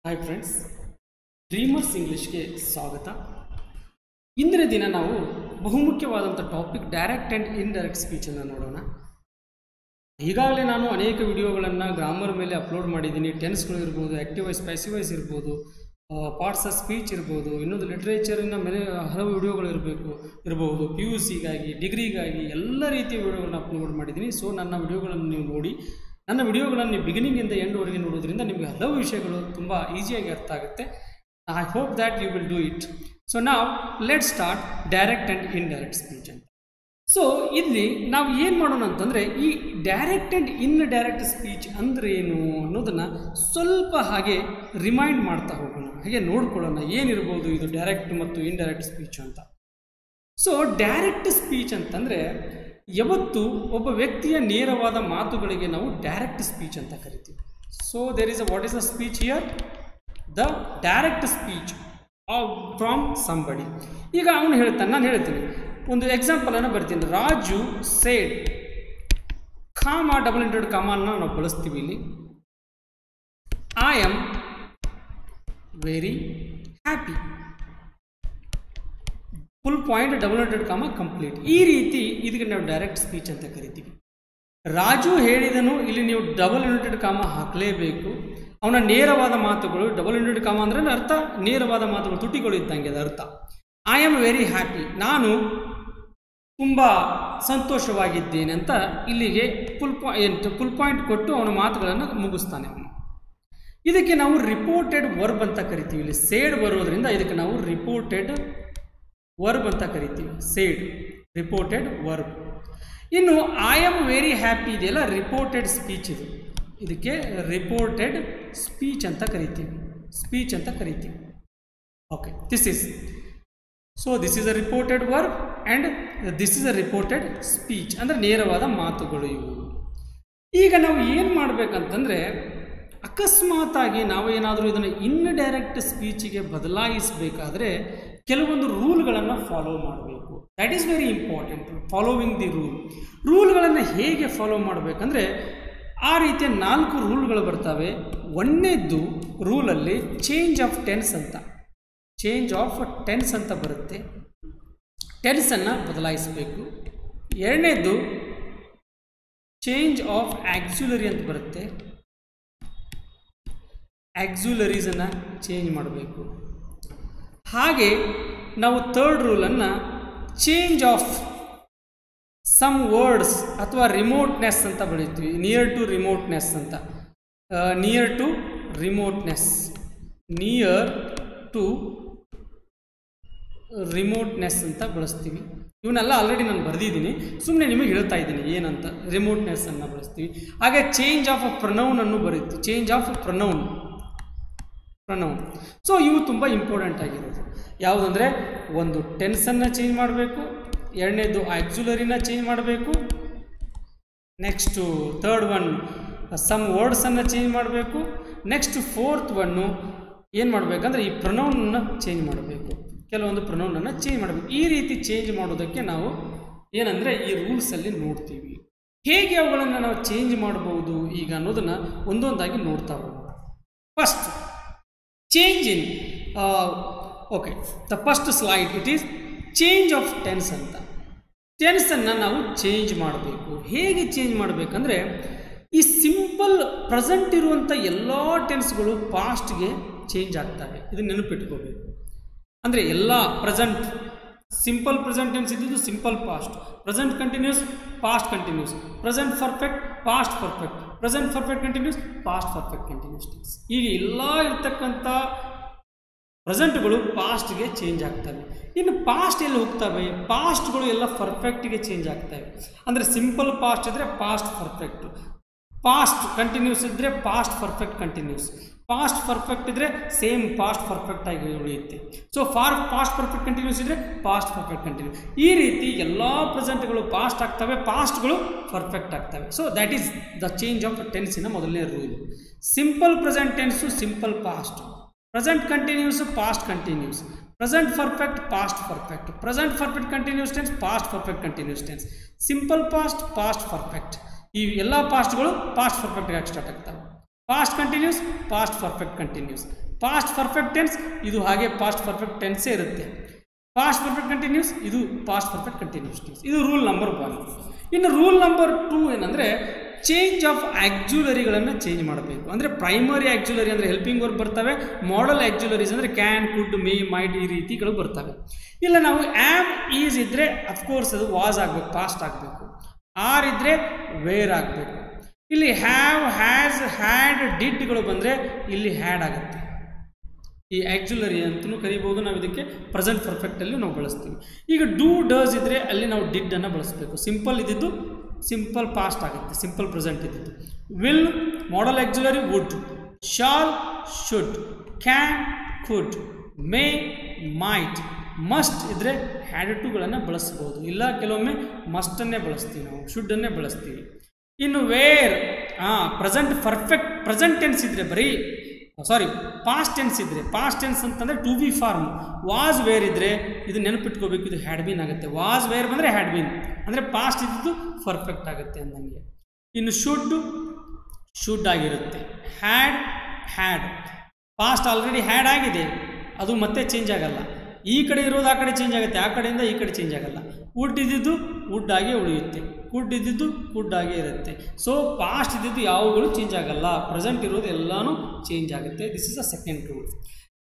Hi friends, dreamers ಇಂಗ್ಲೀಷ್ಗೆ ಸ್ವಾಗತ. ಇಂದಿನ ದಿನ ನಾವು ಬಹುಮುಖ್ಯವಾದಂಥ ಟಾಪಿಕ್ ಡೈರೆಕ್ಟ್ ಆ್ಯಂಡ್ ಇಂಡೈರೆಕ್ಟ್ ಸ್ಪೀಚನ್ನು ನೋಡೋಣ. ಈಗಾಗಲೇ ನಾನು ಅನೇಕ ವಿಡಿಯೋಗಳನ್ನು ಗ್ರಾಮರ್ ಮೇಲೆ ಅಪ್ಲೋಡ್ ಮಾಡಿದ್ದೀನಿ. ಟೆನ್ಸ್ಗಳು ಇರ್ಬೋದು, ಆ್ಯಕ್ಟಿವ್ ವಾಯ್ಸ್, ಪ್ಯಾಸಿವ್ ವಾಯ್ಸ್ ಇರ್ಬೋದು, ಪಾರ್ಟ್ಸ್ ಆಫ್ ಸ್ಪೀಚ್ ಇರ್ಬೋದು, ಇನ್ನೊಂದು ಲಿಟ್ರೇಚರಿನ ಮೇಲೆ ಹಲವು ವಿಡಿಯೋಗಳು ಇರಬಹುದು. ಪಿ ಯು ಸಿಗಾಗಿ, ಡಿಗ್ರಿಗಾಗಿ ಎಲ್ಲ ರೀತಿಯ ವಿಡಿಯೋಗಳನ್ನ ಅಪ್ಲೋಡ್ ಮಾಡಿದ್ದೀನಿ. ಸೊ ನನ್ನ ವಿಡಿಯೋಗಳನ್ನು ನೀವು ನೋಡಿ, ನನ್ನ ವಿಡಿಯೋಗಳನ್ನು ಬಿಗಿನಿಂಗಿಂದ ಎಂಡ್ವರೆಗೆ ನೋಡೋದ್ರಿಂದ ನಿಮಗೆ ಹಲವು ವಿಷಯಗಳು ತುಂಬ ಈಸಿಯಾಗಿ ಅರ್ಥ ಆಗುತ್ತೆ. I hope that you will do it. So ನಾವು let start direct and indirect speech ಅಂತ. ಸೊ ಇಲ್ಲಿ ನಾವು ಏನು ಮಾಡೋಣ ಅಂತಂದರೆ, ಈ ಡೈರೆಕ್ಟ್ ಆ್ಯಂಡ್ ಇಂಡೈರೆಕ್ಟ್ ಸ್ಪೀಚ್ ಅಂದರೆ ಏನು ಅನ್ನೋದನ್ನು ಸ್ವಲ್ಪ ಹಾಗೆ ರಿಮೈಂಡ್ ಮಾಡ್ತಾ ಹೋಗೋಣ, ಹಾಗೆ ನೋಡ್ಕೊಳ್ಳೋಣ ಏನಿರ್ಬೋದು ಇದು ಡೈರೆಕ್ಟ್ ಮತ್ತು ಇಂಡೈರೆಕ್ಟ್ ಸ್ಪೀಚ್ ಅಂತ. ಸೊ ಡೈರೆಕ್ಟ್ ಸ್ಪೀಚ್ ಅಂತಂದರೆ ಯಾವತ್ತು ಒಬ್ಬ ವ್ಯಕ್ತಿಯ ನೇರವಾದ ಮಾತುಗಳಿಗೆ ನಾವು ಡೈರೆಕ್ಟ್ ಸ್ಪೀಚ್ ಅಂತ ಕರಿತೀವಿ. So there is what is the speech here? The direct speech from somebody. ಈಗ ಅವನು ಹೇಳ್ತಾನೆ, ನಾನು ಹೇಳ್ತೀನಿ, ಒಂದು ಎಕ್ಸಾಂಪಲನ್ನು ಬರ್ತೀನಿ. Raju said, comma, double inverted ಕಾಮನ್ನು ನಾವು ಬಳಸ್ತೀವಿ ಇಲ್ಲಿ. I am very happy, full point, double inverted comma, complete. ಈ ರೀತಿ ಇದಕ್ಕೆ ನಾವು ಡೈರೆಕ್ಟ್ ಸ್ಪೀಚ್ ಅಂತ ಕರಿತೀವಿ. ರಾಜು ಹೇಳಿದನು, ಇಲ್ಲಿ ನೀವು ಡಬಲ್ ಇಂಟೆಡ್ ಕಾಮ ಹಾಕಲೇಬೇಕು. ಅವನ ನೇರವಾದ ಮಾತುಗಳು, ಡಬಲ್ ಇಂಟೆಡ್ ಕಾಮ ಅಂದರೆ ಅರ್ಥ ನೇರವಾದ ಮಾತುಗಳು, ತುಟಿಗಳು ಇದ್ದಂಗೆ ಅದರ ಅರ್ಥ. ಐ ಆಮ್ ವೆರಿ ಹ್ಯಾಪಿ, ನಾನು ತುಂಬ ಸಂತೋಷವಾಗಿದ್ದೇನೆ ಅಂತ ಇಲ್ಲಿಗೆ ಫುಲ್ ಪಾಯಿಂಟ್ ಕೊಟ್ಟು ಅವನ ಮಾತುಗಳನ್ನು ಮುಗಿಸ್ತಾನೆ ಅವನು. ಇದಕ್ಕೆ ನಾವು ರಿಪೋರ್ಟೆಡ್ ವರ್ಬ್ ಅಂತ ಕರಿತೀವಿ. ಇಲ್ಲಿ ಸೇಡ್ ಬರೋದ್ರಿಂದ ಇದಕ್ಕೆ ನಾವು ರಿಪೋರ್ಟೆಡ್ ವರ್ಬ್ ಅಂತ ಕರಿತೀವಿ. Said, reported verb. ಇನ್ನು ಐ ಆಮ್ ವೆರಿ ಹ್ಯಾಪಿ ಇದೆಯಲ್ಲ, ರಿಪೋರ್ಟೆಡ್ ಸ್ಪೀಚ್ ಇದು. ಇದಕ್ಕೆ ರಿಪೋರ್ಟೆಡ್ ಸ್ಪೀಚ್ ಅಂತ ಕರಿತೀವಿ. Okay, this is a reported verb and this is a reported speech, ಅಂದರೆ ನೇರವಾದ ಮಾತುಗಳು ಇವು. ಈಗ ನಾವು ಏನು ಮಾಡಬೇಕಂತಂದರೆ, ಅಕಸ್ಮಾತಾಗಿ ನಾವು ಏನಾದರೂ ಇದನ್ನು ಇಂಡೈರೆಕ್ಟ್ ಸ್ಪೀಚಿಗೆ ಬದಲಾಯಿಸಬೇಕಾದ್ರೆ ಕೆಲವೊಂದು ರೂಲ್ಗಳನ್ನು ಫಾಲೋ ಮಾಡಬೇಕು. That is very important, following the ರೂಲ್ಗಳನ್ನು ಹೇಗೆ ಫಾಲೋ ಮಾಡಬೇಕಂದ್ರೆ, ಆ ರೀತಿಯ 4 ರೂಲ್ಗಳು ಬರ್ತವೆ. ಒಂದನೇದ್ದು ರೂಲಲ್ಲಿ ಚೇಂಜ್ ಆಫ್ ಟೆನ್ಸ್ ಅಂತ ಬರುತ್ತೆ. ಟೆನ್ಸನ್ನು ಬದಲಾಯಿಸಬೇಕು. ಎರಡನೇದು ಚೇಂಜ್ ಆಫ್ ಆಕ್ಸುಲರಿ ಅಂತ ಬರುತ್ತೆ. ಆಕ್ಸುಲರೀಸನ್ನು ಚೇಂಜ್ ಮಾಡಬೇಕು. ಹಾಗೆ ನಾವು ಥರ್ಡ್ ರೂಲನ್ನು ಚೇಂಜ್ ಆಫ್ ಸಮ್ ವರ್ಡ್ಸ್ ಅಥವಾ ರಿಮೋಟ್ನೆಸ್ ಅಂತ ಬರೀತೀವಿ. ನಿಯರ್ ಟು ರಿಮೋಟ್ನೆಸ್ ಅಂತ ಬಳಸ್ತೀವಿ. ಇವನ್ನೆಲ್ಲ ಆಲ್ರೆಡಿ ನಾನು ಬರೆದಿದ್ದೀನಿ, ಸುಮ್ಮನೆ ನಿಮಗೆ ಹೇಳ್ತಾ ಇದ್ದೀನಿ ಏನಂತ. ರಿಮೋಟ್ನೆಸ್ ಅನ್ನು ಬಳಸ್ತೀವಿ. ಹಾಗೆ ಚೇಂಜ್ ಆಫ್ ಪ್ರೊನೌನ್ ಅನ್ನು ಬರೀತೀವಿ. Change of pronoun. ಸೊ ಇವು ತುಂಬ ಇಂಪಾರ್ಟೆಂಟ್ ಆಗಿರೋದು. ಯಾವುದಂದರೆ, ಒಂದು ಟೆನ್ಸನ್ನು ಚೇಂಜ್ ಮಾಡಬೇಕು, ಎರಡನೇದು ಆಕ್ಸುಲರಿನ ಚೇಂಜ್ ಮಾಡಬೇಕು, ನೆಕ್ಸ್ಟು ಥರ್ಡ್ ಒನ್ ಸಮ್ ವರ್ಡ್ಸನ್ನು ಚೇಂಜ್ ಮಾಡಬೇಕು, ನೆಕ್ಸ್ಟ್ ಫೋರ್ತ್ ಒನ್ನು ಏನು ಮಾಡಬೇಕಂದ್ರೆ ಈ ಪ್ರೊನೌನನ್ನು ಚೇಂಜ್ ಮಾಡಬೇಕು. ಕೆಲವೊಂದು ಪ್ರೊನೌನನ್ನು ಚೇಂಜ್ ಮಾಡಬೇಕು. ಈ ರೀತಿ ಚೇಂಜ್ ಮಾಡೋದಕ್ಕೆ ನಾವು ಏನಂದರೆ ಈ ರೂಲ್ಸಲ್ಲಿ ನೋಡ್ತೀವಿ. ಹೇಗೆ ಅವುಗಳನ್ನು ನಾವು ಚೇಂಜ್ ಮಾಡ್ಬೋದು ಈಗ ಅನ್ನೋದನ್ನು ಒಂದೊಂದಾಗಿ ನೋಡ್ತಾ ಹೋಗೋಣ. First change in the first slide it is change of tense ಅಂತ. ಟೆನ್ಸನ್ನು ನಾವು ಚೇಂಜ್ ಮಾಡಬೇಕು. ಹೇಗೆ ಚೇಂಜ್ ಮಾಡಬೇಕಂದ್ರೆ, ಈ ಸಿಂಪಲ್ ಪ್ರೆಸೆಂಟ್ ಇರುವಂಥ ಎಲ್ಲ ಟೆನ್ಸ್ಗಳು ಪಾಸ್ಟ್ಗೆ ಚೇಂಜ್ ಆಗ್ತವೆ. ಇದನ್ನು ನೆನಪಿಟ್ಕೋಬೇಕು. ಅಂದರೆ ಎಲ್ಲ ಪ್ರೆಸೆಂಟ್, ಸಿಂಪಲ್ ಪ್ರೆಸೆಂಟ್ ಟೆನ್ಸ್ ಇದ್ದಿದ್ದು simple past, present continuous past continuous, present perfect past perfect, present perfect continuous past perfect continuous tense. ಈಗ ಎಲ್ಲ ಇರ್ತಕ್ಕಂಥ ಪ್ರೆಸೆಂಟ್ಗಳು ಪಾಸ್ಟ್ಗೆ ಚೇಂಜ್ ಆಗ್ತವೆ. ಇನ್ನು ಪಾಸ್ಟ್ ಎಲ್ಲಿ ಹೋಗ್ತವೆ? ಪಾಸ್ಟ್ಗಳು ಎಲ್ಲ ಪರ್ಫೆಕ್ಟ್ಗೆ ಚೇಂಜ್ ಆಗ್ತವೆ. ಅಂದರೆ ಸಿಂಪಲ್ ಪಾಸ್ಟ್ ಇದ್ದರೆ ಪಾಸ್ಟ್ ಪರ್ಫೆಕ್ಟ್, ಪಾಸ್ಟ್ ಕಂಟಿನ್ಯೂಸ್ ಇದ್ದರೆ past perfect continuous, past perfect ಇದ್ದರೆ ಸೇಮ್ ಪಾಸ್ಟ್ ಪರ್ಫೆಕ್ಟ್ ಆಗಿ ಉಳಿಯುತ್ತೆ. ಸೊ ಪಾಸ್ಟ್ ಪರ್ಫೆಕ್ಟ್ ಕಂಟಿನ್ಯೂಸ್ ಇದ್ದರೆ ಪಾಸ್ಟ್ ಪರ್ಫೆಕ್ಟ್ ಕಂಟಿನ್ಯೂಸ್. ಈ ರೀತಿ ಎಲ್ಲ ಪ್ರೆಸೆಂಟ್ಗಳು ಪಾಸ್ಟ್ ಆಗ್ತವೆ, ಪಾಸ್ಟ್ಗಳು ಪರ್ಫೆಕ್ಟ್ ಆಗ್ತವೆ. So that is the change of ಟೆನ್ಸಿನ ಮೊದಲನೇ rule. Simple present tense simple past, present continuous past continuous, present perfect past perfect, present perfect continuous tense past perfect continuous tense, simple past past perfect. ಈ ಎಲ್ಲ ಪಾಸ್ಟ್ಗಳು past ಪರ್ಫೆಕ್ಟ್ಗಾಗಿ start ಆಗ್ತವೆ. Past continuous, past perfect continuous. Past perfect tense ಇದು ಹಾಗೆ past perfect ಟೆನ್ಸೇ ಇರುತ್ತೆ. Past perfect continuous ಇದು ಪಾಸ್ಟ್ ಪರ್ಫೆಕ್ಟ್ ಕಂಟಿನ್ಯೂಸ್ ಟೆನ್ಸ್. ಇದು ರೂಲ್ ನಂಬರ್ 1. ಇನ್ನು ರೂಲ್ ನಂಬರ್ 2 ಏನಂದರೆ ಚೇಂಜ್ ಆಫ್ ಆಕ್ಸುಲರಿಗಳನ್ನು ಚೇಂಜ್ ಮಾಡಬೇಕು. ಅಂದರೆ ಪ್ರೈಮರಿ ಆಕ್ಸುಲರಿ ಅಂದರೆ ಹೆಲ್ಪಿಂಗ್ ವರ್ಬ್ ಬರ್ತವೆ, ಮಾಡಲ್ ಆಕ್ಸುಲರೀಸ್ ಅಂದರೆ ಕ್ಯಾನ್, ಕುಡ್, ಮೇ, ಮೈಟ್ ಈ ರೀತಿಗಳು ಬರ್ತವೆ. ಇಲ್ಲ ನಾವು ಆ್ಯಮ್, ಈಸ್ ಇದ್ದರೆ ಅಫ್ಕೋರ್ಸ್ ಅದು ವಾಸ್ ಆಗಬೇಕು, ಪಾಸ್ಟ್ ಆಗಬೇಕು. ಆರ್ ಇದ್ದರೆ ವೇರ್ ಆಗಬೇಕು. ಇಲ್ಲಿ ಹ್ಯಾವ್, ಹ್ಯಾಸ್, ಹ್ಯಾಡ್, ಡಿಡ್ಗಳು ಬಂದರೆ ಇಲ್ಲಿ ಹ್ಯಾಡ್ ಆಗುತ್ತೆ. ಈ ಆಕ್ಸುಲರಿ ಅಂತಲೂ ಕರಿಬೋದು. ನಾವು ಇದಕ್ಕೆ ಪ್ರೆಸೆಂಟ್ ಪರ್ಫೆಕ್ಟಲ್ಲಿ ನಾವು ಬಳಸ್ತೀವಿ. ಈಗ ಡೂ, ಡಸ್ ಇದ್ದರೆ ಅಲ್ಲಿ ನಾವು ಡಿಡ್ಡನ್ನು ಬಳಸಬೇಕು. ಸಿಂಪಲ್ ಇದ್ದಿದ್ದು ಸಿಂಪಲ್ ಪಾಸ್ಟ್ ಆಗುತ್ತೆ, ಸಿಂಪಲ್ ಪ್ರೆಸೆಂಟ್ ಇದ್ದಿದ್ದು. Will modal auxiliary would, shall should, can could, may might, must ಇದ್ದರೆ ಹ್ಯಾಡ್ ಟುಗಳನ್ನು ಬಳಸ್ಬೋದು. ಇಲ್ಲ ಕೆಲವೊಮ್ಮೆ ಮಸ್ಟನ್ನೇ ಬಳಸ್ತೀವಿ, ನಾವು ಶುಡ್ಡನ್ನೇ ಬಳಸ್ತೀವಿ. ಇನ್ನು were present perfect present tense ಇದ್ದರೆ ಬರೀ ಪಾಸ್ಟ್ ಟೆನ್ಸ್ ಇದ್ದರೆ, ಪಾಸ್ಟ್ ಟೆನ್ಸ್ ಅಂತಂದರೆ to be form. Was were ಇದ್ದರೆ ಇದು ನೆನಪಿಟ್ಕೋಬೇಕು, ಇದು ಹ್ಯಾಡ್ ಬೀನ್ ಆಗುತ್ತೆ. ವಾಸ್ ವೇರ್ ಬಂದರೆ ಹ್ಯಾಡ್ ಬೀನ್ ಅಂದರೆ ಪಾಸ್ಟ್ ಇದ್ದು ಪರ್ಫೆಕ್ಟ್ ಆಗುತ್ತೆ ಅಂದಂಗೆ. ಇನ್ನು ಶುಡ್ ಆಗಿರುತ್ತೆ. ಹ್ಯಾಡ್ ಪಾಸ್ಟ್ ಆಲ್ರೆಡಿ ಹ್ಯಾಡ್ ಆಗಿದೆ, ಅದು ಮತ್ತೆ ಚೇಂಜ್ ಆಗಲ್ಲ. ಈ ಕಡೆ ಇರೋದು ಆ ಕಡೆ ಚೇಂಜ್ ಆಗುತ್ತೆ, ಆ ಕಡೆಯಿಂದ ಈ ಕಡೆ ಚೇಂಜ್ ಆಗಲ್ಲ. ವುಡ್ ಇದ್ದಿದ್ದು ವುಡ್ ಆಗಿ ಉಳಿಯುತ್ತೆ, ಕುಡ್ ಇದ್ದಿದ್ದು ಕುಡ್ ಆಗೇ ಇರುತ್ತೆ. ಸೊ ಪಾಸ್ಟ್ ಇದ್ದಿದ್ದು ಯಾವುಗಳು ಚೇಂಜ್ ಆಗಲ್ಲ, ಪ್ರೆಸೆಂಟ್ ಇರೋದು ಎಲ್ಲನೂ ಚೇಂಜ್ ಆಗುತ್ತೆ. This is a second rule.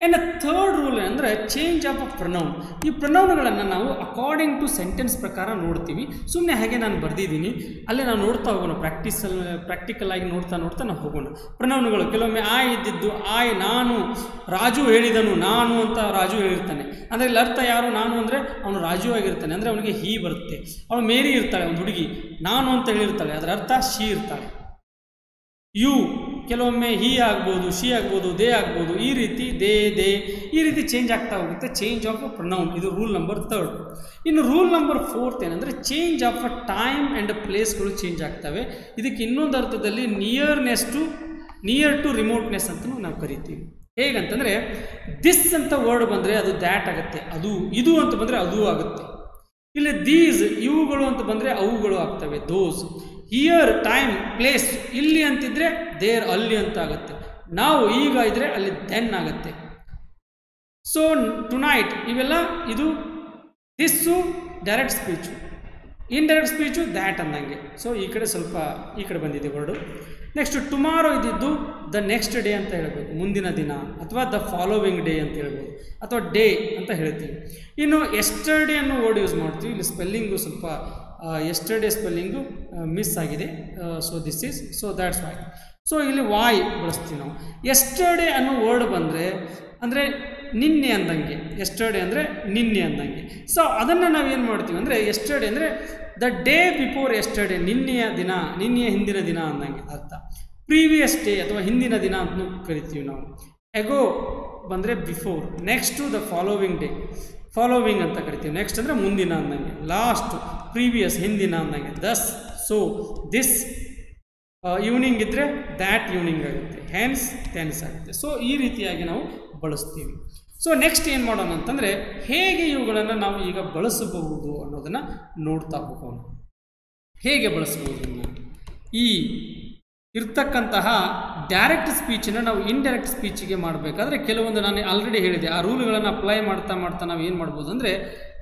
And third rule ಅಂದರೆ ಚೇಂಜ್ ಆಫ್ ಅ ಪ್ರೊನೌನ್. ಈ ಪ್ರೊನೌನ್ಗಳನ್ನು ನಾವು ಅಕಾರ್ಡಿಂಗ್ ಟು ಸೆಂಟೆನ್ಸ್ ಪ್ರಕಾರ ನೋಡ್ತೀವಿ. ಸುಮ್ಮನೆ ಹಾಗೆ ನಾನು ಬರೆದಿದ್ದೀನಿ, ಅಲ್ಲೇ ನಾವು ನೋಡ್ತಾ ಹೋಗೋಣ. ಪ್ರಾಕ್ಟಿಕಲ್ ಆಗಿ ನೋಡ್ತಾ ನಾವು ಹೋಗೋಣ. ಪ್ರೊನೌನ್ಗಳು ಕೆಲವೊಮ್ಮೆ ಇದ್ದಿದ್ದು ನಾನು, ರಾಜು ಹೇಳಿದನು ನಾನು ಅಂತ ರಾಜು ಹೇಳಿರ್ತಾನೆ. ಅಂದರೆ ಇಲ್ಲಿ ಅರ್ಥ ಯಾರು, ನಾನು ಅಂದರೆ ಅವನು ರಾಜು ಆಗಿರ್ತಾನೆ, ಅಂದರೆ ಅವನಿಗೆ ಹೀ ಬರುತ್ತೆ. ಅವಳು ಮೇರಿ ಇರ್ತಾಳೆ, ಒಂದು ಹುಡುಗಿ ನಾನು ಅಂತ ಹೇಳಿರ್ತಾಳೆ, ಅದರ ಅರ್ಥ ಶೀ ಇರ್ತಾಳೆ. ಯು ಕೆಲವೊಮ್ಮೆ ಹೀ ಆಗ್ಬೋದು, ಶಿ ಆಗ್ಬೋದು, ದೇ ಆಗ್ಬೋದು. ಈ ರೀತಿ ದೇ ಈ ರೀತಿ ಚೇಂಜ್ ಆಗ್ತಾ ಹೋಗುತ್ತೆ. ಚೇಂಜ್ ಆಫ್ ಅ ಪ್ರೊನೌನ್, ಇದು ರೂಲ್ ನಂಬರ್ 3. ಇನ್ನು ರೂಲ್ ನಂಬರ್ 4 ಏನಂದರೆ change of a time and ಪ್ಲೇಸ್ಗಳು ಚೇಂಜ್ ಆಗ್ತವೆ. ಇದಕ್ಕೆ ಇನ್ನೊಂದು ಅರ್ಥದಲ್ಲಿ ನಿಯರ್ ಟು ರಿಮೋಟ್ನೆಸ್ ಅಂತಲೂ ನಾವು ಕರಿತೀವಿ. ಹೇಗಂತಂದರೆ ದಿಸ್ ಅಂತ ವರ್ಡ್ ಬಂದರೆ ಅದು ದ್ಯಾಟ್ ಆಗುತ್ತೆ, ಅದು ಇದು ಅಂತ ಬಂದರೆ ಅದು ಆಗುತ್ತೆ. ಇಲ್ಲಿ ದೀಸ್ ಇವುಗಳು ಅಂತ ಬಂದರೆ ಅವುಗಳು ಆಗ್ತವೆ, ದೋಸ್. ಹಿಯರ್ ಟೈಮ್ ಪ್ಲೇಸ್, ಇಲ್ಲಿ ಅಂತಿದ್ರೆ ದೇರ್ ಅಲ್ಲಿ ಅಂತ ಆಗುತ್ತೆ. ನಾವು ಈಗ ಇದ್ರೆ ಅಲ್ಲಿ ದೆನ್ ಆಗುತ್ತೆ. ಸೊ ಟುನೈಟ್ ಇವೆಲ್ಲ ಇದು this direct speech, indirect speech that ಅಂದಂಗೆ. ಸೊ ಈ ಕಡೆ ಸ್ವಲ್ಪ ಈ ಕಡೆ ಬಂದಿದೆ ವರ್ಡು. ನೆಕ್ಸ್ಟ್ ಟುಮಾರೋ ಇದ್ದಿದ್ದು ದ ನೆಕ್ಸ್ಟ್ ಡೇ ಅಂತ ಹೇಳಬೇಕು, ಮುಂದಿನ ದಿನ, ಅಥವಾ ದ ಫಾಲೋವಿಂಗ್ ಡೇ ಅಂತ ಹೇಳ್ಬೋದು, ಅಥವಾ ಡೇ ಅಂತ ಹೇಳ್ತೀವಿ. ಇನ್ನು ಎಸ್ಟರ್ಡೇ ಅನ್ನೋ ವರ್ಡ್ ಯೂಸ್ ಮಾಡ್ತೀವಿ. ಇಲ್ಲಿ ಸ್ಪೆಲ್ಲಿಂಗು ಸ್ವಲ್ಪ ಎಸ್ಟರ್ಡೇ ಸ್ಪೆಲ್ಲಿಂಗು ಮಿಸ್ ಆಗಿದೆ. So that's why. ಸೊ ಇಲ್ಲಿ ವಾಯ್ ಬಳಸ್ತೀವಿ ನಾವು. ಎಸ್ಟರ್ಡೇ ಅನ್ನೋ ವರ್ಡ್ ಬಂದರೆ ಅಂದರೆ ನಿನ್ನೆ ಅಂದಂಗೆ, ಎಸ್ಟರ್ಡೇ ಅಂದರೆ ನಿನ್ನೆ ಅಂದಂಗೆ. ಸೊ ಅದನ್ನು ನಾವೇನು ಮಾಡ್ತೀವಿ ಅಂದರೆ ಎಸ್ಟರ್ಡೇ ಅಂದರೆ ದ ಡೇ ಬಿಫೋರ್ ಎಸ್ಟರ್ಡೇ, ನಿನ್ನೆಯ ದಿನ, ನಿನ್ನೆಯ ಹಿಂದಿನ ದಿನ ಅಂದಂಗೆ ಅರ್ಥ. ಪ್ರೀವಿಯಸ್ ಡೇ ಅಥವಾ ಹಿಂದಿನ ದಿನ ಅಂತ ಕರಿತೀವಿ ನಾವು. ಎಗೋ ಬಂದರೆ before. Next the following day, following ಅಂತ ಕರಿತೀವಿ. ನೆಕ್ಸ್ಟ್ ಅಂದರೆ ಮುಂದಿನ ಅಂದಂಗೆ. ಲಾಸ್ಟ್ ಪ್ರೀವಿಯಸ್ ಹಿಂದಿನ ಅಂದಂಗೆ. ದಸ್, ಸೊ, ದಿಸ್. ಈವ್ನಿಂಗ್ ಇದ್ದರೆ ದ್ಯಾಟ್ ಈವ್ನಿಂಗ್ ಆಗುತ್ತೆ. ಹೆನ್ಸ್ ಥೆನ್ಸ್ ಆಗುತ್ತೆ. ಸೊ ಈ ರೀತಿಯಾಗಿ ನಾವು ಬಳಸ್ತೀವಿ. ಸೊ ನೆಕ್ಸ್ಟ್ ಏನು ಮಾಡೋಣ ಅಂತಂದರೆ ಹೇಗೆ ಇವುಗಳನ್ನು ನಾವು ಈಗ ಬಳಸಬಹುದು ಅನ್ನೋದನ್ನು ನೋಡ್ತಾ ಹೋಗೋಣ. ಹೇಗೆ ಬಳಸ್ಬೋದು ಈ ಇರ್ತಕ್ಕಂತಹ ಡೈರೆಕ್ಟ್ ಸ್ಪೀಚನ್ನು ನಾವು ಇಂಡೈರೆಕ್ಟ್ ಸ್ಪೀಚಿಗೆ ಮಾಡಬೇಕಾದ್ರೆ ಕೆಲವೊಂದು ನಾನು ಆಲ್ರೆಡಿ ಹೇಳಿದೆ, ಆ ರೂಲ್ಗಳನ್ನು ಅಪ್ಲೈ ಮಾಡ್ತಾ ನಾವು ಏನು ಮಾಡ್ಬೋದು ಅಂದರೆ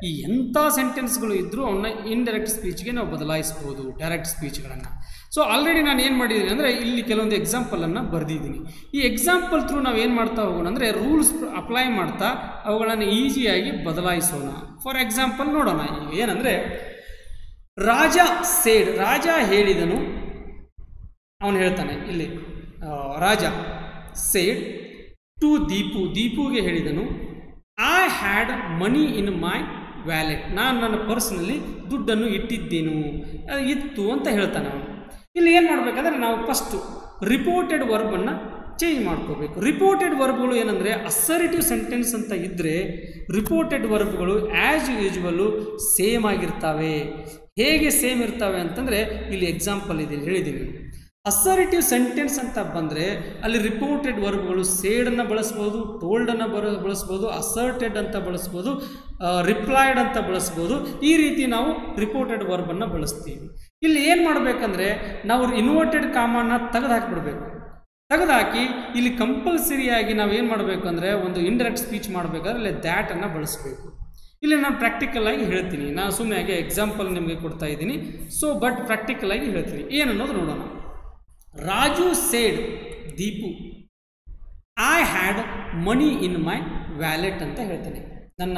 ಈ ಎಂಥ ಸೆಂಟೆನ್ಸ್ಗಳು ಇದ್ದರೂ ಅವನ್ನ ಇಂಡೈರೆಕ್ಟ್ ಸ್ಪೀಚ್ಗೆ ನಾವು ಬದಲಾಯಿಸ್ಬೋದು ಡೈರೆಕ್ಟ್ ಸ್ಪೀಚ್ಗಳನ್ನು. ಸೊ ಆಲ್ರೆಡಿ ನಾನು ಏನು ಮಾಡಿದ್ದೀನಿ ಅಂದರೆ ಇಲ್ಲಿ ಕೆಲವೊಂದು ಎಕ್ಸಾಂಪಲನ್ನು ಬರೆದಿದ್ದೀನಿ. ಈ ಎಕ್ಸಾಂಪಲ್ ಥ್ರೂ ನಾವು ಏನು ಮಾಡ್ತಾ ಹೋಗೋಣ ಅಂದರೆ ರೂಲ್ಸ್ ಅಪ್ಲೈ ಮಾಡ್ತಾ ಅವುಗಳನ್ನು ಈಸಿಯಾಗಿ ಬದಲಾಯಿಸೋಣ. ಫಾರ್ ಎಕ್ಸಾಂಪಲ್ ನೋಡೋಣ ಈಗ ಏನಂದರೆ ರಾಜ ಸೇಡ್, ರಾಜ ಹೇಳಿದನು, ಅವನು ಹೇಳ್ತಾನೆ ಇಲ್ಲಿ ರಾಜ ಸೇಡ್ ಟು ದೀಪು, ದೀಪುಗೆ ಹೇಳಿದನು I had money in my wallet, ನಾನು ನನ್ನ ಪರ್ಸ್ನಲ್ಲಿ ದುಡ್ಡನ್ನು ಇತ್ತು ಅಂತ ಹೇಳ್ತಾನೆ ಅವನು. ಇಲ್ಲಿ ಏನು ಮಾಡಬೇಕಂದ್ರೆ ನಾವು ಫಸ್ಟು ರಿಪೋರ್ಟೆಡ್ ವರ್ಬನ್ನು ಚೇಂಜ್ ಮಾಡ್ಕೋಬೇಕು. ರಿಪೋರ್ಟೆಡ್ ವರ್ಬ್ಗಳು ಏನಂದರೆ ಅಸರ್ಟಿವ್ ಸೆಂಟೆನ್ಸ್ ಅಂತ ಇದ್ದರೆ ರಿಪೋರ್ಟೆಡ್ ವರ್ಬ್ಗಳು ಆ್ಯಸ್ ಯೂಶುವಲ್ಲು ಸೇಮ್ ಆಗಿರ್ತವೆ. ಹೇಗೆ ಸೇಮ್ ಇರ್ತವೆ ಅಂತಂದರೆ ಇಲ್ಲಿ ಎಕ್ಸಾಂಪಲ್ ಇದೆ ಹೇಳಿದ್ದೀನಿ. ಅಸರ್ಟಿವ್ ಸೆಂಟೆನ್ಸ್ ಅಂತ ಬಂದರೆ ಅಲ್ಲಿ ರಿಪೋರ್ಟೆಡ್ ವರ್ಬ್ಗಳು ಸೇಡನ್ನು ಬಳಸ್ಬೋದು, ಟೋಲ್ಡನ್ನು ಬಳಸ್ಬೋದು, ಅಸರ್ಟೆಡ್ ಅಂತ ಬಳಸ್ಬೋದು, ರಿಪ್ಲೈಡ್ ಅಂತ ಬಳಸ್ಬೋದು. ಈ ರೀತಿ ನಾವು ರಿಪೋರ್ಟೆಡ್ ವರ್ಬನ್ನು ಬಳಸ್ತೀವಿ. ಇಲ್ಲಿ ಏನು ಮಾಡಬೇಕಂದ್ರೆ ನಾವು ಇನ್ವರ್ಟೆಡ್ ಕಾಮನ್ನು ತೆಗೆದು ಹಾಕಿಬಿಡ್ಬೇಕು. ತೆಗೆದುಹಾಕಿ ಇಲ್ಲಿ ಕಂಪಲ್ಸರಿಯಾಗಿ ನಾವು ಏನು ಮಾಡಬೇಕು ಅಂದರೆ ಒಂದು ಇಂಡೈರೆಕ್ಟ್ ಸ್ಪೀಚ್ ಮಾಡಬೇಕಾದ್ರೆ ಇಲ್ಲಿ ದ್ಯಾಟನ್ನು ಬಳಸಬೇಕು. ಇಲ್ಲಿ ನಾನು ಪ್ರಾಕ್ಟಿಕಲ್ ಆಗಿ ಹೇಳ್ತೀನಿ, ನಾನು ಸುಮ್ಮನೆ ಹಾಗೆ ಎಕ್ಸಾಂಪಲ್ ನಿಮಗೆ ಕೊಡ್ತಾ ಇದ್ದೀನಿ. ಸೊ ಬಟ್ ಪ್ರಾಕ್ಟಿಕಲ್ ಆಗಿ ಹೇಳ್ತೀನಿ ಏನನ್ನೋದು ನೋಡೋಣ. Raju said Deepu I had money in my wallet ಅಂತ ಹೇಳ್ತಾನೆ. ನನ್ನ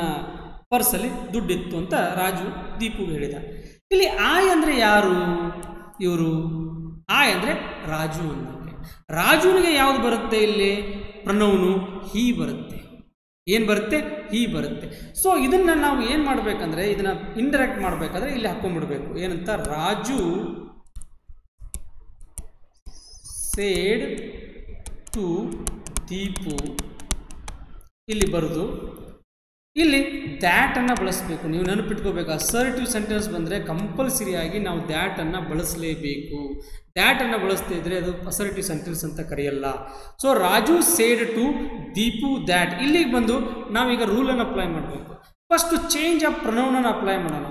ಪರ್ಸಲ್ಲಿ ದುಡ್ಡಿತ್ತು ಅಂತ ರಾಜು ದೀಪುಗೆ ಹೇಳಿದ. ಇಲ್ಲಿ ಆಯ್ ಅಂದರೆ ಯಾರು? ಇವರು ಆಯ್ ಅಂದರೆ ರಾಜು ಅನ್ನೋಕ್ಕೆ. ರಾಜುನಿಗೆ ಯಾವುದು ಬರುತ್ತೆ? ಇಲ್ಲಿ ಪ್ರನೌನು ಹೀ ಬರುತ್ತೆ. ಏನು ಬರುತ್ತೆ? ಹೀ ಬರುತ್ತೆ. ಸೊ ಇದನ್ನು ನಾವು ಏನು ಮಾಡಬೇಕಂದ್ರೆ ಇದನ್ನು ಇಂಡೈರೆಕ್ಟ್ ಮಾಡಬೇಕಾದ್ರೆ ಇಲ್ಲಿ ಹಾಕ್ಕೊಂಡ್ಬಿಡ್ಬೇಕು. ಏನಂತ? ರಾಜು ಸೇಡ್ ಟು ದೀಪು ಇಲ್ಲಿ ಬರೋದು. ಇಲ್ಲಿ ದ್ಯಾಟನ್ನು ಬಳಸಬೇಕು. ನೀವು ನೆನಪಿಟ್ಕೋಬೇಕು, ಅಸರ್ಟಿವ್ ಸೆಂಟೆನ್ಸ್ ಬಂದರೆ ಕಂಪಲ್ಸರಿಯಾಗಿ ನಾವು ದ್ಯಾಟನ್ನು ಬಳಸಲೇಬೇಕು. ದ್ಯಾಟನ್ನು ಬಳಸ್ತಾ ಇದ್ದರೆ ಅದು ಅಸರ್ಟಿವ್ ಸೆಂಟೆನ್ಸ್ ಅಂತ ಕರೆಯಲ್ಲ. So Raju said to Deepu that. ಇಲ್ಲಿಗೆ ಬಂದು ನಾವೀಗ ರೂಲನ್ನು ಅಪ್ಲೈ ಮಾಡಬೇಕು. ಫಸ್ಟು ಚೇಂಜ್ ಆಫ್ ಪ್ರನೌನನ್ನು ಅಪ್ಲೈ ಮಾಡೋಣ.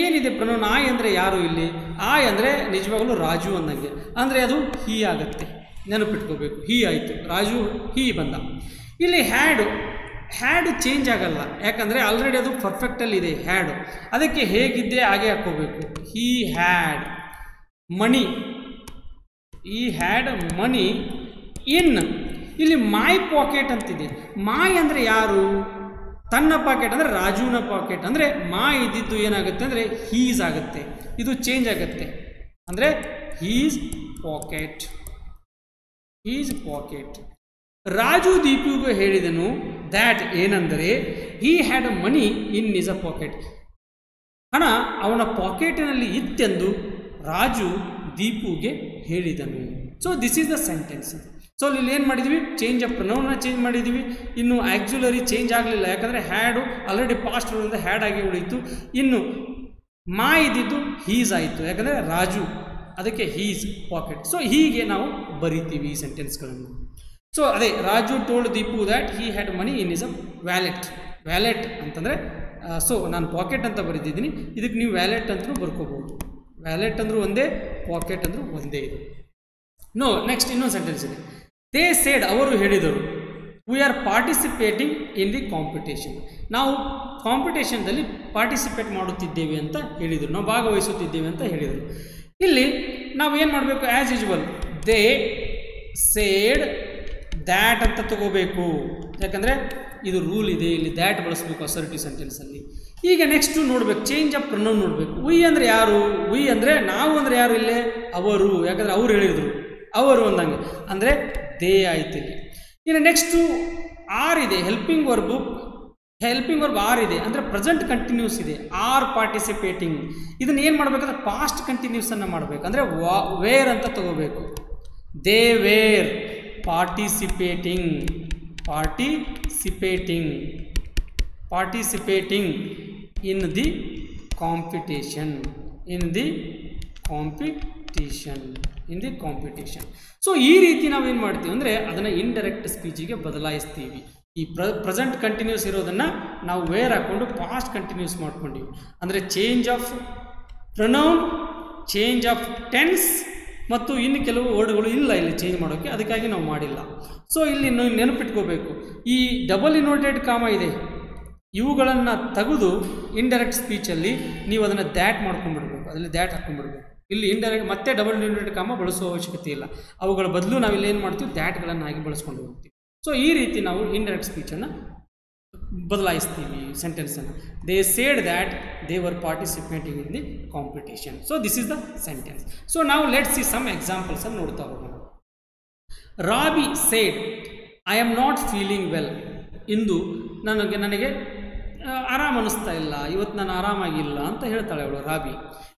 ಏನಿದೆ ಪ್ರನೌನ್? ಆಯ್ ಅಂದರೆ ಯಾರು? ಇಲ್ಲಿ ಆಯ್ ಅಂದರೆ ನಿಜವಾಗಲೂ ರಾಜು ಅನ್ನಂಗೆ, ಅಂದರೆ ಅದು ಹೀ ಆಗುತ್ತೆ. ನೆನಪಿಟ್ಕೋಬೇಕು, ಹೀ ಆಯಿತು, ರಾಜು ಹೀ ಬಂದ. ಇಲ್ಲಿ ಹ್ಯಾಡ್ ಚೇಂಜ್ ಆಗಲ್ಲ, ಯಾಕಂದರೆ ಆಲ್ರೆಡಿ ಅದು ಪರ್ಫೆಕ್ಟಲ್ಲಿ ಇದೆ ಹ್ಯಾಡ್. ಅದಕ್ಕೆ ಹೇಗಿದ್ದೆ ಹಾಗೆ ಹಾಕ್ಕೋಬೇಕು. ಹೀ had money, he had money ಇನ್. ಇಲ್ಲಿ ಮೈ ಪಾಕೆಟ್ ಅಂತಿದೆ. ಮಾಯ್ ಅಂದರೆ ಯಾರು? ತನ್ನ ಪಾಕೆಟ್ ಅಂದರೆ ರಾಜುನ ಪಾಕೆಟ್. ಅಂದರೆ ಮಾ ಇದ್ದಿದ್ದು ಏನಾಗುತ್ತೆ ಅಂದರೆ ಹೀಸ್ ಆಗುತ್ತೆ. ಇದು ಚೇಂಜ್ ಆಗುತ್ತೆ, ಅಂದರೆ his pocket, his pocket. Raju ದೀಪುಗೆ ಹೇಳಿದನು ದ್ಯಾಟ್ ಏನೆಂದರೆ he had money in his a pocket. ಹಣ ಅವನ ಪಾಕೆಟಿನಲ್ಲಿ ಇತ್ತೆಂದು ರಾಜು ದೀಪುಗೆ ಹೇಳಿದನು. So this is the sentence. So ಇಲ್ಲಿ ಏನು ಮಾಡಿದ್ವಿ? ಚೇಂಜ್ ಆಫ್ ಪ್ರನೌನ್ನ ಚೇಂಜ್ ಮಾಡಿದ್ವಿ. ಇನ್ನು ಆಕ್ಸುಲರಿ ಚೇಂಜ್ ಆಗಲಿಲ್ಲ, ಯಾಕಂದರೆ ಹ್ಯಾಡು ಆಲ್ರೆಡಿ ಪಾಸ್ಟ್ ಇರೋದ್ರಿಂದ ಹ್ಯಾಡ್ ಆಗಿ ಉಳಿಯಿತು. ಇನ್ನು ಮಾ ಇದ್ದಿದ್ದು ಹೀಸ್ ಆಯಿತು, ಯಾಕಂದರೆ ರಾಜು, ಅದಕ್ಕೆ ಹೀಸ್ ಪಾಕೆಟ್. ಸೊ ಹೀಗೆ ನಾವು ಬರಿತೀವಿ ಈ ಸೆಂಟೆನ್ಸ್ಗಳನ್ನು. ಸೊ ಅದೇ Raju told Deepu that he had money in his a wallet. Wallet ಅಂತಂದರೆ ಸೊ ನಾನು ಪಾಕೆಟ್ ಅಂತ ಬರೆದಿದ್ದೀನಿ, ಇದಕ್ಕೆ ನೀವು ವ್ಯಾಲೆಟ್ ಅಂತಲೂ ಬರ್ಕೋಬೋದು. ವ್ಯಾಲೆಟ್ ಅಂದರೂ ಒಂದೇ, ಪಾಕೆಟ್ ಅಂದರೂ ಒಂದೇ ಇದು. ನೆಕ್ಸ್ಟ್ ಇನ್ನೊಂದು ಸೆಂಟೆನ್ಸ್ ಇದೆ. ದೇ ಸೇಡ್ ಅವರು ಹೇಳಿದರು V are participating in the competition. ನಾವು ಕಾಂಪಿಟೇಷನ್ದಲ್ಲಿ ಪಾರ್ಟಿಸಿಪೇಟ್ ಮಾಡುತ್ತಿದ್ದೇವೆ ಅಂತ ಹೇಳಿದರು, ನಾವು ಭಾಗವಹಿಸುತ್ತಿದ್ದೇವೆ ಅಂತ ಹೇಳಿದರು. ಇಲ್ಲಿ ನಾವು ಏನು ಮಾಡಬೇಕು? As usual they said that ಅಂತ ತಗೋಬೇಕು, ಯಾಕಂದರೆ ಇದು ರೂಲ್ ಇದೆ. ಇಲ್ಲಿ ದ್ಯಾಟ್ ಬಳಸಬೇಕು ಅಸರ್ಟಿವ್ ಸೆಂಟೆನ್ಸಲ್ಲಿ. ಈಗ ನೆಕ್ಸ್ಟು ನೋಡ್ಬೇಕು, ಚೇಂಜ್ ಆಫ್ ಪ್ರನೌನ್ ನೋಡಬೇಕು. ವಿ ಅಂದರೆ ಯಾರು? ವಿ ಅಂದರೆ ನಾವು ಅಂದರೆ ಯಾರು? ಇಲ್ಲೇ ಅವರು, ಯಾಕಂದರೆ ಅವ್ರು ಹೇಳಿದರು, ಅವರು ಅಂದಂಗೆ, ಅಂದರೆ ದೇ ಆಯ್ತು ಇಲ್ಲಿ. ಇನ್ನು ನೆಕ್ಸ್ಟು ಆರ್ ಇದೆ, ಹೆಲ್ಪಿಂಗ್ ವರ್ಬ್ ಆರ್ ಇದೆ, ಅಂದರೆ ಪ್ರೆಸೆಂಟ್ ಕಂಟಿನ್ಯೂಸ್ ಇದೆ. R participating. ಇದನ್ನು ಏನು ಮಾಡಬೇಕಂದ್ರೆ ಪಾಸ್ಟ್ ಕಂಟಿನ್ಯೂಸನ್ನು ಮಾಡಬೇಕು, ಅಂದರೆ ವೇರ್ ಅಂತ ತಗೋಬೇಕು. They were participating in the competition, so ಈ ರೀತಿ ನಾವೇನು ಮಾಡ್ತೀವಿ ಅಂದರೆ ಅದನ್ನು ಇಂಡೈರೆಕ್ಟ್ ಸ್ಪೀಚಿಗೆ ಬದಲಾಯಿಸ್ತೀವಿ. ಈ ಪ್ರೆಸೆಂಟ್ ಕಂಟಿನ್ಯೂಸ್ ಇರೋದನ್ನು ನಾವು ವೇರ್ ಹಾಕ್ಕೊಂಡು ಪಾಸ್ಟ್ ಕಂಟಿನ್ಯೂಸ್ ಮಾಡ್ಕೊಂಡಿವಿ. ಅಂದರೆ change of pronoun, change of tense, ಮತ್ತು ಇನ್ನು ಕೆಲವು ವರ್ಡ್ಗಳು ಇಲ್ಲ ಇಲ್ಲಿ ಚೇಂಜ್ ಮಾಡೋಕ್ಕೆ, ಅದಕ್ಕಾಗಿ ನಾವು ಮಾಡಿಲ್ಲ. ಸೊ ಇಲ್ಲಿ ನೆನಪಿಟ್ಕೋಬೇಕು, ಈ ಡಬಲ್ ಇನ್ವರ್ಟೆಡ್ ಕಾಮ ಇದೆ, ಇವುಗಳನ್ನು ತೆಗೆದು ಇಂಡೈರೆಕ್ಟ್ ಸ್ಪೀಚಲ್ಲಿ ನೀವು ಅದನ್ನು ದ್ಯಾಟ್ ಮಾಡ್ಕೊಂಡ್ಬಿಡ್ಬೇಕು, ಅದರಲ್ಲಿ ದ್ಯಾಟ್ ಹಾಕ್ಕೊಂಡ್ಬಿಡ್ಬೇಕು. ಇಲ್ಲಿ ಇಂಡೈರೆಕ್ಟ್ ಮತ್ತೆ ಡಬಲ್ ಇನ್ವರ್ಟೆಡ್ ಕಾಮ ಬಳಸುವ ಅವಶ್ಯಕತೆ ಇಲ್ಲ. ಅವುಗಳ ಬದಲು ನಾವಿಲ್ಲಿ ಏನು ಮಾಡ್ತೀವಿ? ದ್ಯಾಟ್ಗಳನ್ನು ಆಗಿ ಬಳಸ್ಕೊಂಡು ಹೋಗ್ತೀವಿ. ಸೊ ಈ ರೀತಿ ನಾವು ಇಂಡೈರೆಕ್ಟ್ ಸ್ಪೀಚನ್ನು ಬದಲಾಯಿಸ್ತೀವಿ ಸೆಂಟೆನ್ಸನ್ನು. They said that they were participating in the competition. So this is the sentence. So ನಾವು ಲೆಟ್ಸ್ ಸಿ ಸಮ್ ಎಕ್ಸಾಂಪಲ್ಸ್ ಅನ್ನು ನೋಡ್ತಾ ಹೋಗೋಣ. Robby said I am not feeling well. ಇಂದು ನನಗೆ ಆರಾಮ ಅನ್ನಿಸ್ತಾ ಇಲ್ಲ, ಇವತ್ತು ನಾನು ಆರಾಮಾಗಿಲ್ಲ ಅಂತ ಹೇಳ್ತಾಳೆ ಅವಳು ರಾಬಿ.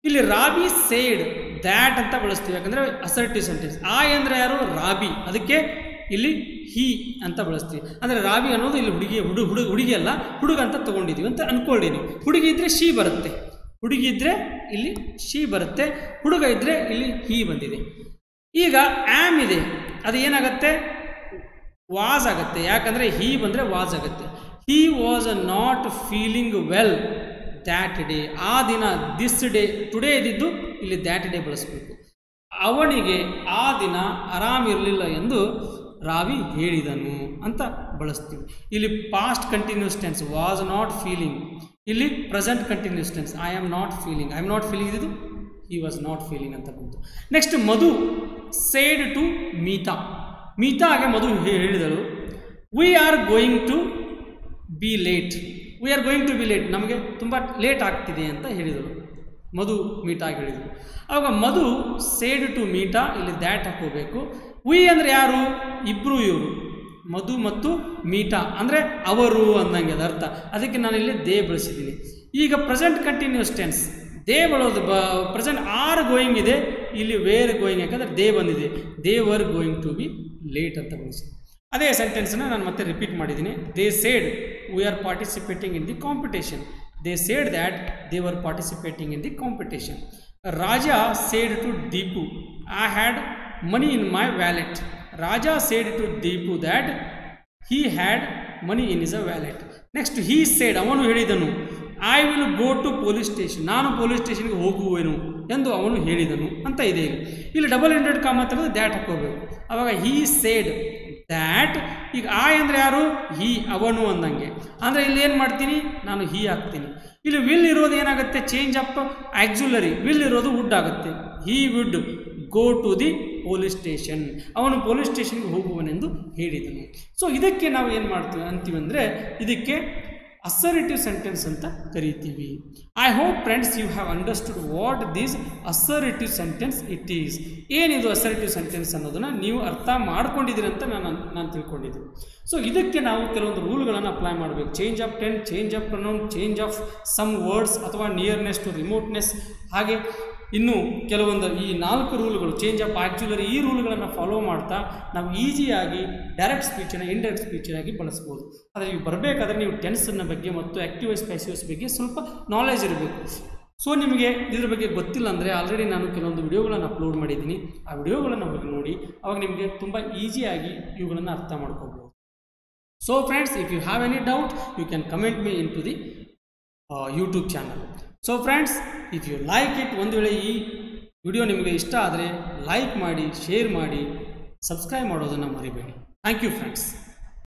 ಇಲ್ಲಿ ರಾಬಿ ಸೇಡ್ ದ್ಯಾಟ್ ಅಂತ ಬಳಸ್ತೀವಿ, ಯಾಕಂದರೆ ಅಸರ್ಟಿವ್ ಸೆಂಟೆನ್ಸ್. ಆಯ್ ಅಂದರೆ ಯಾರು? ರಾಬಿ, ಅದಕ್ಕೆ ಇಲ್ಲಿ ಹಿ ಅಂತ ಬಳಸ್ತೀವಿ. ಅಂದರೆ ರಾಬಿ ಅನ್ನೋದು ಇಲ್ಲಿ ಹುಡುಗಿ ಅಲ್ಲ, ಹುಡುಗ ಅಂತ ತೊಗೊಂಡಿದ್ದೀವಿ ಅಂತ ಅಂದ್ಕೊಳ್ಳಿ ನೀವು. ಹುಡುಗಿ ಇದ್ದರೆ ಶಿ ಬರುತ್ತೆ, ಹುಡುಗಿ ಇದ್ದರೆ ಇಲ್ಲಿ ಶಿ ಬರುತ್ತೆ, ಹುಡುಗ ಇದ್ದರೆ ಇಲ್ಲಿ ಹಿ ಬಂದಿದೆ. ಈಗ ಆ್ಯಮ್ ಇದೆ, ಅದು ಏನಾಗುತ್ತೆ? ವಾಸ್ ಆಗುತ್ತೆ, ಯಾಕಂದರೆ ಹಿ ಬಂದರೆ ವಾಸ್ ಆಗುತ್ತೆ. ಹಿ was not feeling well that day. ಆ ದಿನ, ದಿಸ್ ಡೇ, ಟುಡೇ ಇದ್ದಿದ್ದು ಇಲ್ಲಿ ದ್ಯಾಟ್ ಡೇ ಬಳಸಬೇಕು. ಅವನಿಗೆ ಆ ದಿನ ಆರಾಮಿರಲಿಲ್ಲ ಎಂದು ರಾವಿ ಹೇಳಿದನು ಅಂತ ಬಳಸ್ತೀವಿ. ಇಲ್ಲಿ past continuous tense was not feeling, ಇಲ್ಲಿ present continuous tense I am not feeling ಇದು ಹಿ ವಾಸ್ ನಾಟ್ ಫೀಲಿಂಗ್ ಅಂತ ಬಂತು. ನೆಕ್ಸ್ಟ್ ಮಧು ಸೇಡ್ ಟು ಮೀತಾಗೆ ಮಧು ಹೇಳಿದಳು we are going to be late ನಮಗೆ ತುಂಬ ಲೇಟ್ ಆಗ್ತಿದೆ ಅಂತ ಹೇಳಿದಳು. ಮಧು ಮೀಟಾಗಿ ಹೇಳಿದರು. ಆವಾಗ ಮಧು ಸೇಡ್ ಟು ಮೀಟಾ, ಇಲ್ಲಿ ದ್ಯಾಟ್ ಹಾಕೋಬೇಕು. ವಿ ಅಂದರೆ ಯಾರು? ಇಬ್ಬರು ಇವರು, ಮಧು ಮತ್ತು ಮೀಟಾ ಅಂದರೆ ಅವರು ಅಂದಂಗೆ ಅದು ಅರ್ಥ. ಅದಕ್ಕೆ ನಾನು ಇಲ್ಲಿ ದೇ ಬಳಸಿದ್ದೀನಿ. ಈಗ ಪ್ರೆಸೆಂಟ್ ಕಂಟಿನ್ಯೂಸ್ ಟೆನ್ಸ್ ದೇ ಬಳೋದು ಪ್ರೆಸೆಂಟ್ ಆರ್ ಗೋಯಿಂಗ್ ಇದೆ, ಇಲ್ಲಿ ವೇರ್ ಗೋಯಿಂಗ್ ಯಾಕಂದರೆ ದೇ ಬಂದಿದೆ, they were going to be late ಅಂತ ಬಳಸಿ. ಅದೇ ಸೆಂಟೆನ್ಸ್ನ ನಾನು ಮತ್ತೆ ರಿಪೀಟ್ ಮಾಡಿದ್ದೀನಿ. They said we are participating in the competition. They said that they were participating in the competition. Raja said to Deepu, I had money in my wallet. Raja said to Deepu that he had money in his wallet. Next he said, ಅವನು ಹೇಳಿದನು I will go to police station. ನಾನು police ಸ್ಟೇಷನ್ಗೆ ಹೋಗುವೆನು ಎಂದು ಅವನು ಹೇಳಿದನು ಅಂತ ಇದೆ. ಇಲ್ಲಿ ಡಬಲ್ ಎಂಡೆಡ್ ಕಾಮ ತೆಗೆದು ದ್ಯಾಟ್ ಹಾಕೋಬೇಕು. ಆವಾಗ he said ದ್ಯಾಟ್, ಈಗ ಆ ಅಂದರೆ ಯಾರು? ಹಿ, ಅವನು ಅಂದಂಗೆ. ಅಂದರೆ ಇಲ್ಲಿ ಏನು ಮಾಡ್ತೀನಿ ನಾನು ಹಿ ಹಾಕ್ತೀನಿ. ಇಲ್ಲಿ ವಿಲ್ ಇರೋದು ಏನಾಗುತ್ತೆ? Change of auxiliary. ವಿಲ್ ಇರೋದು ವುಡ್ ಆಗುತ್ತೆ. He would go to the police station. ಅವನು ಪೊಲೀಸ್ ಸ್ಟೇಷನ್ಗೆ ಹೋಗುವನೆಂದು ಹೇಳಿದನು. ಸೊ ಇದಕ್ಕೆ ನಾವು ಏನು ಮಾಡ್ತೀವಿ ಅಂತೀವಿ ಅಂದರೆ ಇದಕ್ಕೆ ಅಸರ್ಟಿವ್ ಸೆಂಟೆನ್ಸ್ ಅಂತ ಕರಿತೀವಿ. I hope friends you have understood what this assertive sentence it is. ಏನಿದು ಅಸರ್ಟಿವ್ ಸೆಂಟೆನ್ಸ್ ಅನ್ನೋದನ್ನು ನೀವು ಅರ್ಥ ಮಾಡ್ಕೊಂಡಿದ್ದೀರಿ ಅಂತ ನಾನು ತಿಳ್ಕೊಂಡಿದ್ದೀನಿ. ಸೊ ಇದಕ್ಕೆ ನಾವು ಕೆಲವೊಂದು ರೂಲ್ಗಳನ್ನು ಅಪ್ಲೈ ಮಾಡಬೇಕು. Change of tense, change of pronoun, change of some words ಅಥವಾ ನಿಯರ್ನೆಸ್ ಟು ರಿಮೋಟ್ನೆಸ್, ಹಾಗೆ ಇನ್ನು ಕೆಲವೊಂದು ಈ 4 ರೂಲ್ಗಳು ಚೇಂಜ್ ಆಫ್ ಆಕ್ಚುಲರಿ, ಈ ರೂಲ್ಗಳನ್ನು ಫಾಲೋ ಮಾಡ್ತಾ ನಾವು ಈಸಿಯಾಗಿ ಡೈರೆಕ್ಟ್ ಸ್ಪೀಚನ್ನು ಇಂಡೈರೆಕ್ಟ್ ಸ್ಪೀಚಾಗಿ ಬಳಸ್ಬೋದು. ಆದರೆ ಇವು ಬರಬೇಕಾದ್ರೆ ನೀವು ಟೆನ್ಸನ್ನ ಬಗ್ಗೆ ಮತ್ತು ಆ್ಯಕ್ಟಿವೈಸ್ ಪ್ಯಾಸಿವ್ಸ್ ಬಗ್ಗೆ ಸ್ವಲ್ಪ ನಾಲೆಜ್ ಇರಬೇಕು. ಸೊ ನಿಮಗೆ ಇದ್ರ ಬಗ್ಗೆ ಗೊತ್ತಿಲ್ಲ ಅಂದರೆ ಆಲ್ರೆಡಿ ನಾನು ಕೆಲವೊಂದು ವಿಡಿಯೋಗಳನ್ನು ಅಪ್ಲೋಡ್ ಮಾಡಿದ್ದೀನಿ. ಆ ವಿಡಿಯೋಗಳನ್ನು ಹೋಗಿ ನೋಡಿ, ಅವಾಗ ನಿಮಗೆ ತುಂಬ ಈಸಿಯಾಗಿ ಇವುಗಳನ್ನು ಅರ್ಥ ಮಾಡ್ಕೋಬೋದು. So friends, if you have any doubt you can comment me into the YouTube channel. So friends, if you like it, ಒಂದು ವೇಳೆ ಈ ವಿಡಿಯೋ ನಿಮಗೆ ಇಷ್ಟ ಆದರೆ ಲೈಕ್ ಮಾಡಿ, ಶೇರ್ ಮಾಡಿ, ಸಬ್ಸ್ಕ್ರೈಬ್ ಮಾಡೋದನ್ನು ಮರಿಬೇಡಿ. Thank you friends.